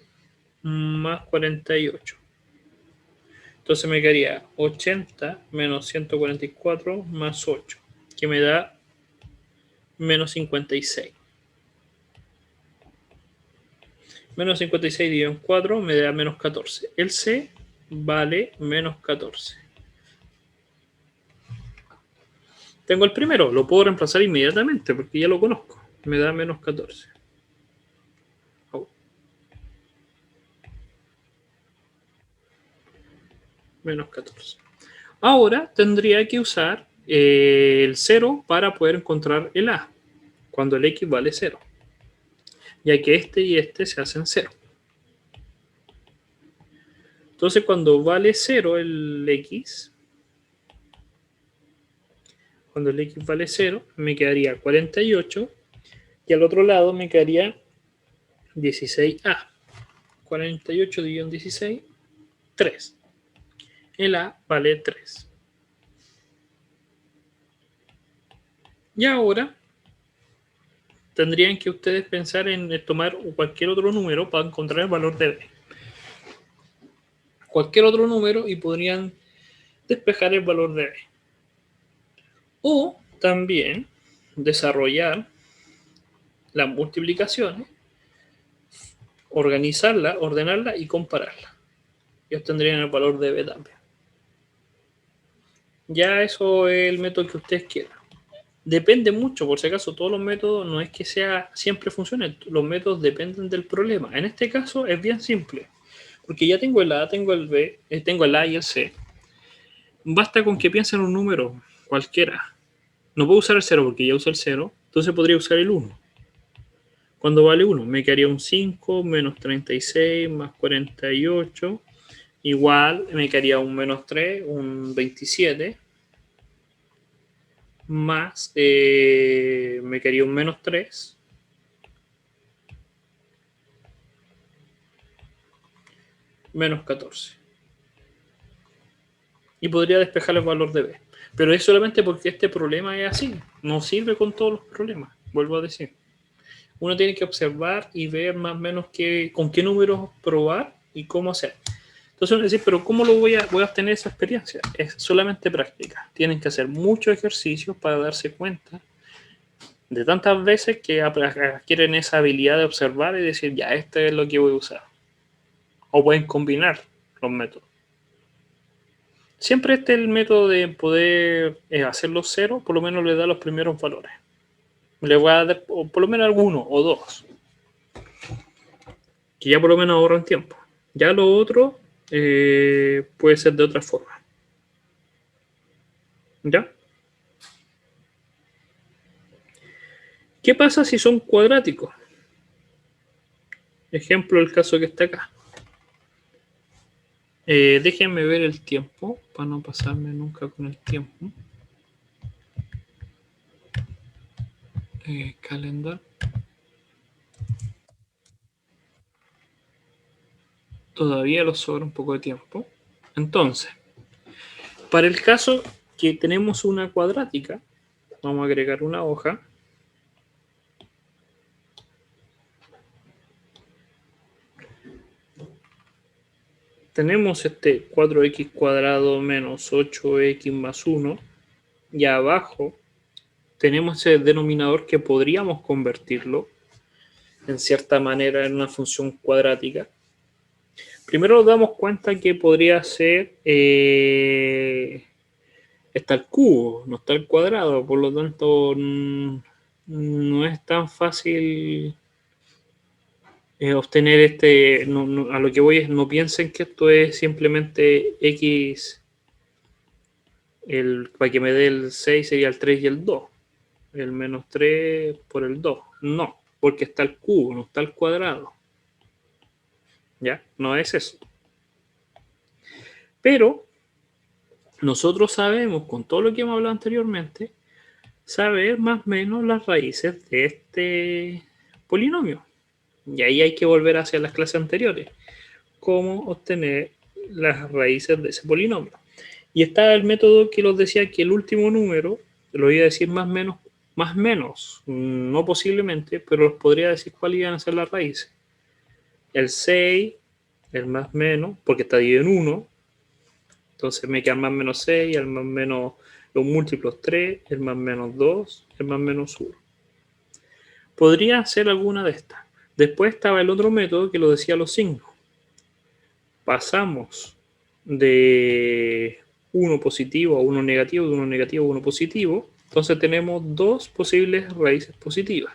más 48. Entonces me quedaría 80 menos 144 más 8, que me da menos 56. Menos 56 dividido en 4 me da menos 14. El C vale menos 14. Tengo el primero, lo puedo reemplazar inmediatamente porque ya lo conozco. Me da menos 14. Oh. Menos 14. Ahora tendría que usar el 0 para poder encontrar el A, cuando el X vale 0. Ya que este y este se hacen 0. Entonces cuando vale 0 el X, cuando el X vale 0, me quedaría 48 y al otro lado me quedaría 16A. 48 dividido en 16, 3. El A vale 3. Y ahora tendrían que ustedes pensar en tomar cualquier otro número para encontrar el valor de B. Cualquier otro número y podrían despejar el valor de B. O también desarrollar las multiplicaciones, organizarla, ordenarla y compararla. Y obtendrían el valor de B también. Ya eso es el método que ustedes quieran. Depende mucho, por si acaso, todos los métodos no es que sea siempre funcionen, los métodos dependen del problema. En este caso es bien simple, porque ya tengo el A, tengo el B, tengo el A y el C. Basta con que piensen en un número cualquiera. No puedo usar el 0 porque ya uso el 0, entonces podría usar el 1. Cuando vale 1, me quedaría un 5 menos 36 más 48, igual me quedaría un menos 3, un 27. Más me quedaría un menos 3 menos 14 y podría despejar el valor de B, pero es solamente porque este problema es así, no sirve con todos los problemas. Vuelvo a decir, uno tiene que observar y ver más o menos con qué números probar y cómo hacer. Entonces uno dice, pero ¿cómo voy a obtener esa experiencia? Es solamente práctica. Tienen que hacer muchos ejercicios para darse cuenta de tantas veces que adquieren esa habilidad de observar y decir, ya, este es lo que voy a usar. O pueden combinar los métodos. Siempre el método de poder hacer los ceros, por lo menos le da los primeros valores. Le voy a dar por lo menos alguno o dos, que ya por lo menos ahorran tiempo. Ya lo otro puede ser de otra forma. ¿Ya? ¿Qué pasa si son cuadráticos? Ejemplo, el caso que está acá. Déjenme ver el tiempo para no pasarme nunca con el tiempo. Calendar. Todavía nos sobra un poco de tiempo. Entonces, para el caso que tenemos una cuadrática, vamos a agregar una hoja. Tenemos este 4x cuadrado menos 8x más 1. Y abajo tenemos ese denominador que podríamos convertirlo en cierta manera en una función cuadrática. Primero nos damos cuenta que podría ser está el cubo, no está el cuadrado, por lo tanto no es tan fácil obtener este, a lo que voy es, no piensen que esto es simplemente x, para que me dé el 6 sería el 3 y el 2, el menos 3 por el 2, no, porque está el cubo, no está el cuadrado, ¿ya? No es eso. Pero nosotros sabemos, con todo lo que hemos hablado anteriormente, saber más o menos las raíces de este polinomio. Y ahí hay que volver hacia las clases anteriores. Cómo obtener las raíces de ese polinomio. Y está el método que los decía que el último número, lo voy a decir más o menos, no posiblemente, pero os podría decir cuáles iban a ser las raíces. El 6, el más o menos, porque está dividido en 1. Entonces me quedan más o menos 6, el más o menos los múltiplos 3, el más o menos 2, el más o menos 1. Podría ser alguna de estas. Después estaba el otro método que lo decía los signos. Pasamos de 1 positivo a 1 negativo, de 1 negativo a 1 positivo. Entonces tenemos dos posibles raíces positivas.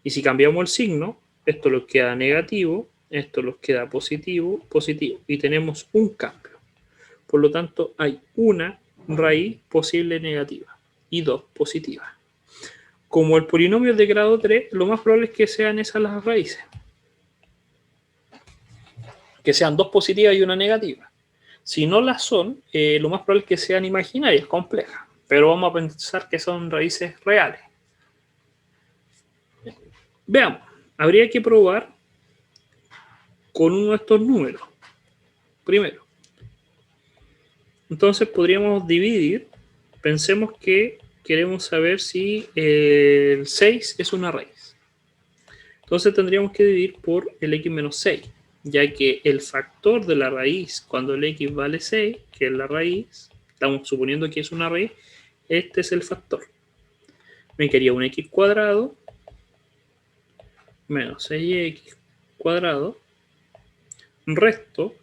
Y si cambiamos el signo, esto nos queda negativo, esto nos queda positivo, positivo. Y tenemos un cambio. Por lo tanto, hay una raíz posible negativa y dos positivas. Como el polinomio es de grado 3, lo más probable es que sean esas las raíces. Que sean dos positivas y una negativa. Si no las son, lo más probable es que sean imaginarias, complejas. Pero vamos a pensar que son raíces reales. Veamos, habría que probar con uno de estos números. Primero. Entonces podríamos dividir. Pensemos que queremos saber si el 6 es una raíz. Entonces tendríamos que dividir por el x menos 6, ya que el factor de la raíz, cuando el x vale 6, que es la raíz, estamos suponiendo que es una raíz, este es el factor. Me quedaría un x cuadrado menos 6x cuadrado, resto,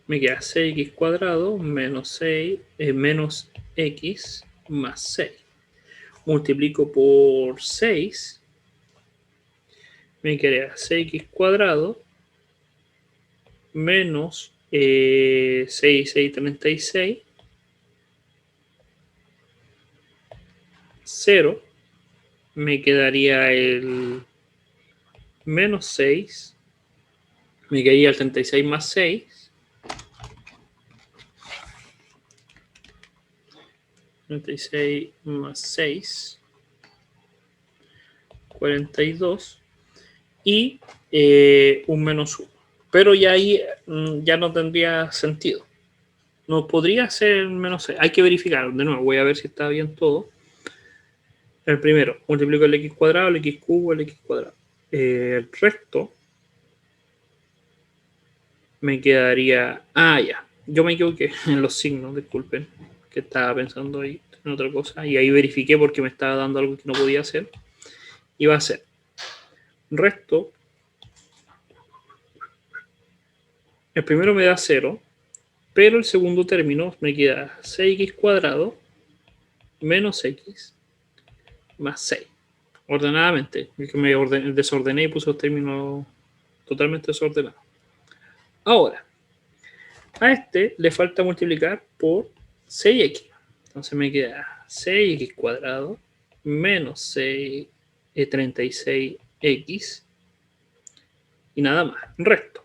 me queda 6x cuadrado menos 6, menos x más 6. Multiplico por 6, me queda 6x cuadrado menos 6, 6, 36, 0, me quedaría el menos 6, me quedaría el 36 más 6, 36 más 6, 42, y un menos 1. Pero ya ahí ya no tendría sentido. No podría ser menos 6. Hay que verificar. De nuevo, voy a ver si está bien todo. El primero, multiplico el x cuadrado, el x cubo, el x cuadrado. El resto me quedaría... Ah, ya. Yo me equivoqué en los signos, disculpen. Que estaba pensando ahí en otra cosa. Y ahí verifiqué porque me estaba dando algo que no podía hacer. Y va a ser resto. El primero me da 0, pero el segundo término me queda 6x cuadrado menos x más 6. Ordenadamente, es que me desordené y puse los términos totalmente desordenados. Ahora, a este le falta multiplicar por 6x. Entonces me queda 6x cuadrado menos 6, 36x y nada más. Resto.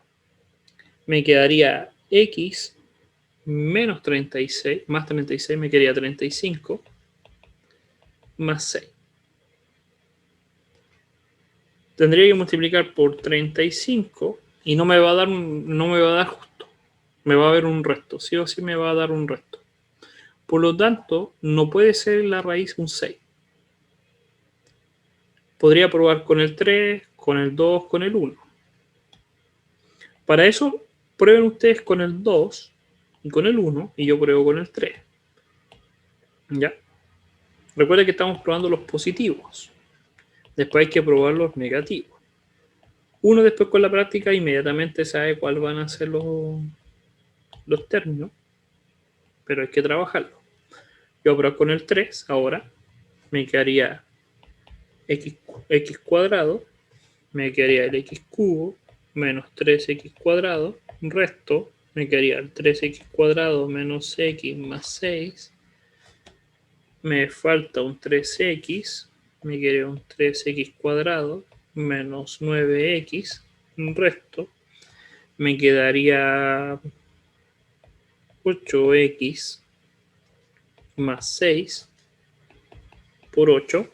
Me quedaría x menos 36, más 36 me quedaría 35, más 6. Tendría que multiplicar por 35 y no me va a dar justo. Me va a haber un resto. Sí o sí me va a dar un resto. Por lo tanto, no puede ser la raíz un 6. Podría probar con el 3, con el 2, con el 1. Para eso, prueben ustedes con el 2 y con el 1 y yo pruebo con el 3. ¿Ya? Recuerden que estamos probando los positivos. Después hay que probar los negativos. Uno después con la práctica inmediatamente sabe cuáles van a ser los términos, pero hay que trabajarlo. Yo probar con el 3 ahora, me quedaría x cuadrado, me quedaría el x cubo menos 3x cuadrado, resto, me quedaría el 3x cuadrado menos x más 6, me falta un 3x, me quedaría un 3x cuadrado menos 9x, resto, me quedaría 8x más 6 por 8,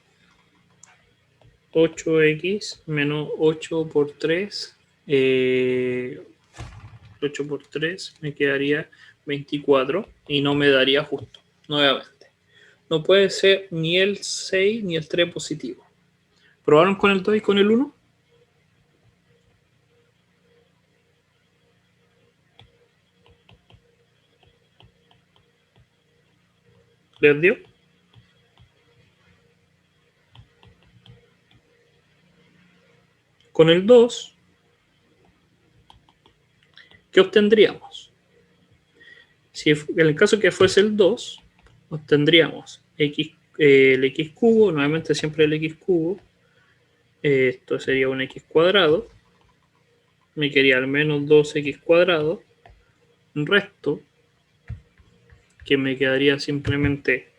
8x menos 8 por 3, 8 por 3 me quedaría 24 y no me daría justo, nuevamente. No puede ser ni el 6 ni el 3 positivo. ¿Probaron con el 2 y con el 1? ¿Les dio? Con el 2, ¿qué obtendríamos? Si en el caso que fuese el 2, obtendríamos el x cubo, nuevamente siempre el x cubo, esto sería un x cuadrado, me quedaría al menos 2x cuadrado, resto, que me quedaría simplemente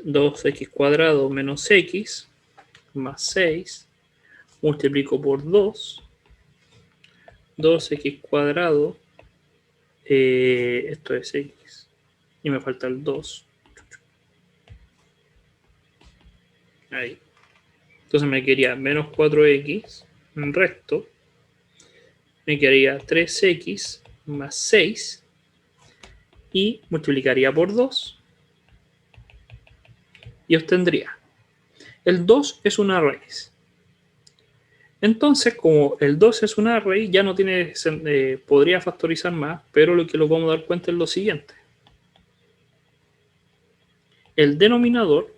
2x cuadrado menos x, más 6, multiplico por 2, 2x cuadrado, esto es x, y me falta el 2. Ahí. Entonces me quedaría menos 4x, resto, me quedaría 3x más 6, y multiplicaría por 2, y obtendría. El 2 es una raíz. Entonces, como el 2 es una raíz, ya no tiene, podría factorizar más, pero lo que lo vamos a dar cuenta es lo siguiente. El denominador,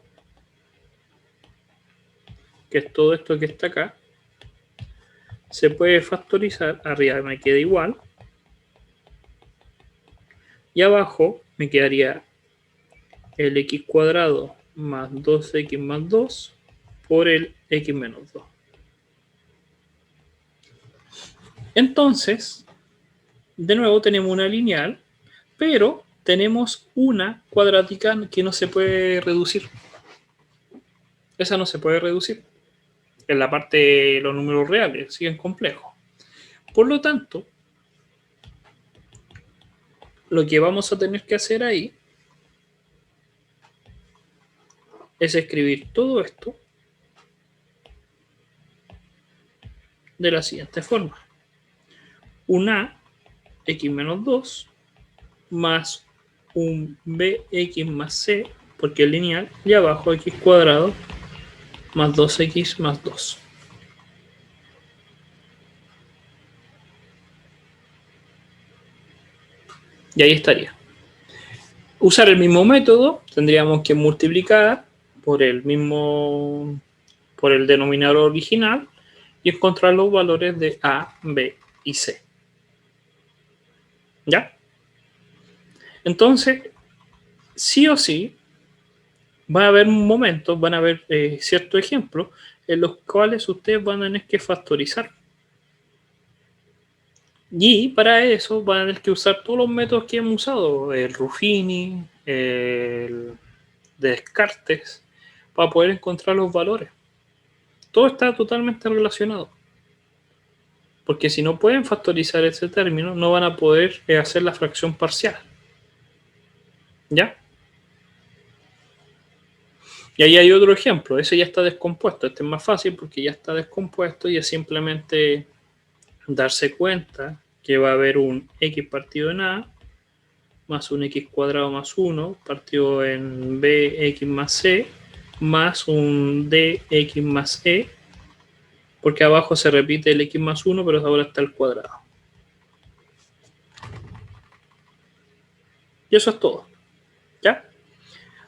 que es todo esto que está acá, se puede factorizar. Arriba me queda igual. Y abajo me quedaría el x cuadrado más 2x más 2 por el x menos 2. Entonces, de nuevo tenemos una lineal, pero tenemos una cuadrática que no se puede reducir. Esa no se puede reducir. En la parte de los números reales, siguen complejos. Por lo tanto, lo que vamos a tener que hacer ahí es escribir todo esto de la siguiente forma. Un a x menos 2 más un bx más c, porque es lineal, y abajo x cuadrado más 2x más 2. Y ahí estaría. Usar el mismo método, tendríamos que multiplicar por el denominador original y encontrar los valores de a, b y c. ¿Ya? Entonces, sí o sí, va a haber momentos, van a haber ciertos ejemplos en los cuales ustedes van a tener que factorizar. Y para eso van a tener que usar todos los métodos que hemos usado, el Ruffini, el Descartes, para poder encontrar los valores. Todo está totalmente relacionado. Porque si no pueden factorizar ese término, no van a poder hacer la fracción parcial. ¿Ya? Y ahí hay otro ejemplo. Ese ya está descompuesto. Este es más fácil porque ya está descompuesto y es simplemente darse cuenta que va a haber un x partido en a más un x cuadrado más 1 partido en bx más c más un dx más e, porque abajo se repite el x más 1, pero ahora está el cuadrado. Y eso es todo. ¿Ya?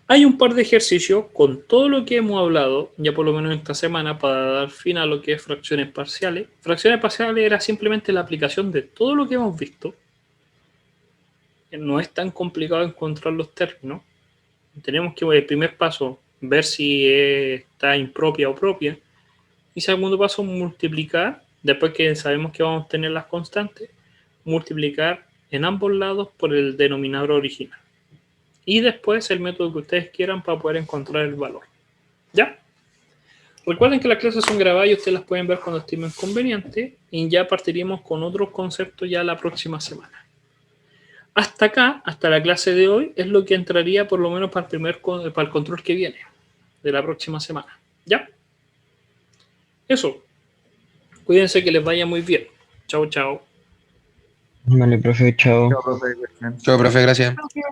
Hay un par de ejercicios con todo lo que hemos hablado, ya por lo menos esta semana, para dar fin a lo que es fracciones parciales. Fracciones parciales era simplemente la aplicación de todo lo que hemos visto. No es tan complicado encontrar los términos. Tenemos que, el primer paso, ver si está impropia o propia. Y segundo paso, multiplicar, después que sabemos que vamos a tener las constantes, multiplicar en ambos lados por el denominador original. Y después el método que ustedes quieran para poder encontrar el valor. ¿Ya? Recuerden que las clases son grabadas y ustedes las pueden ver cuando estimen conveniente. Y ya partiríamos con otros conceptos ya la próxima semana. Hasta acá, hasta la clase de hoy, es lo que entraría por lo menos para el control que viene, de la próxima semana. ¿Ya? Eso. Cuídense, que les vaya muy bien. Chao, chao. Vale, profe, chao. Chao, profe. Chao, profe, gracias. Profe.